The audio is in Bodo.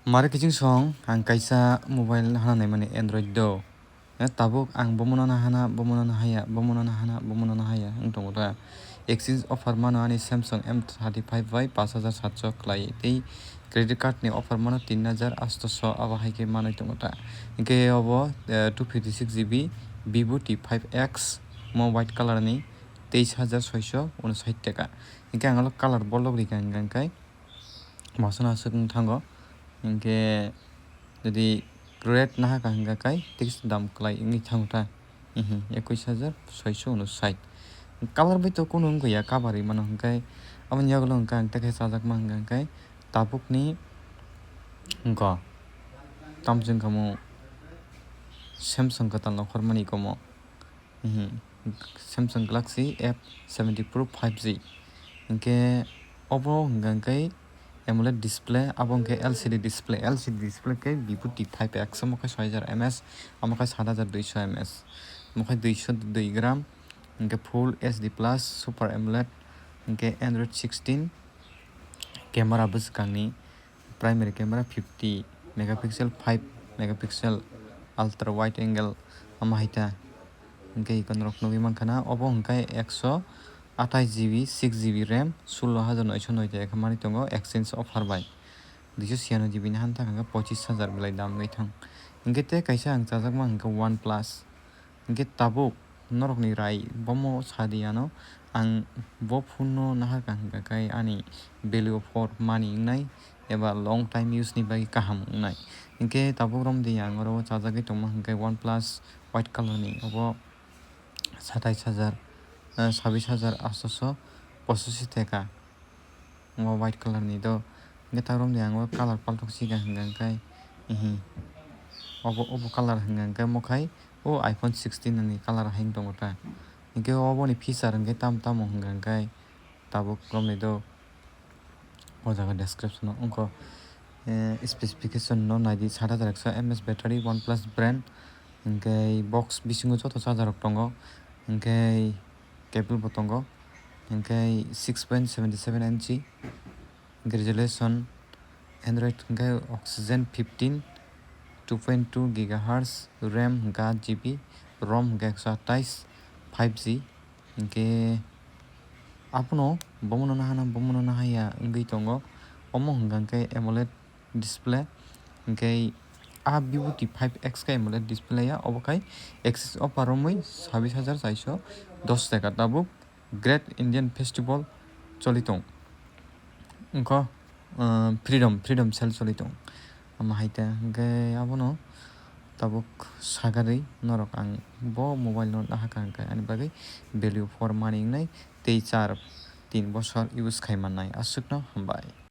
Mare kiching song ang kaisa mobile hanai mane Android do tabuk ang bomono na hana bomono na haya bomono na hana bomono na haya ungtongo ta exchange offer mano ani Samsung M35 by 5700 klai tei credit card ni offer mano 3800 abo haike manoi tongo ta hingke obo 256GB Vivo T5X mo white color ni 23660 taka hingke ang alo color bolok rika hingkai masana asuk thango hingke যদি red naha ka hingga kai tiks dam klai ini thangta 21660 color bai to kuno ungya kabari mano hingkai abo nyaglo hingka ang tekhe sajak ma hingka kai tabuk ni hingka tamjung kamo Samsung ka tal nokharmani komo Samsung Galaxy F70 Pro 5G hingke obo hingka kai AMOLED display abo hingke LCD display ke Vivo T5X mo kai 6000 ms amo kai 7200 ms mo kai 202 gram hingke full HD plus super AMOLED hingke Android 16 camera bwskangni primary camera 50 megapixel 5 megapixel ultra wide angle amo haita hingke ikon rok nugui mankana obo hingkai 128GB 6GB RAM 16909 taka mani tongo exchange offer bai 296GB ni hanta hingka 25000 belai dam ungui thang hingke te kaisa ang chajakma hingka OnePlus hingke tabuk norok ni rai bomo sadi ano ang bo phone no nahaka hingka kai ani value for money wngnai eba long time use ni bagui kaham wngnai hingke tabuk romdi ang oro chajagui tongma hingke OnePlus white color ni obo 26885 taka o white color ni do hingke tarom ni ang color paltoksika hingka kai obo color hingka mokhai o iPhone 16 ni color haing tongo ta hingke obo ni feature hingke tamo hingka kai tabuk romni do o jaga description o ongko specification no naidi 7100 mAh battery OnePlus brand hingke box bisingo joto charger rok tongo hingke cable bo tongo hingke 6.77 inch resolution Android hingke Oxygen 15 2.2 GHz RAM hingke 8GB ROM hingke 128 5G hingke abono bomono na hana bomono na haya ungui tongo omo hingka kai AMOLED display hingke Vivo T5X ka AMOLED display ya obo kai exchange offer romoi 26410 taka tabuk Great Indian Festival choli tong ongko freedom sale choli tong amo haita hingke abono tabuk sagarui norok ang bo mobile no nahaka hingka ani bagui value for money wngnai tei 4-3 bochor use khaimannai asuk no hambai.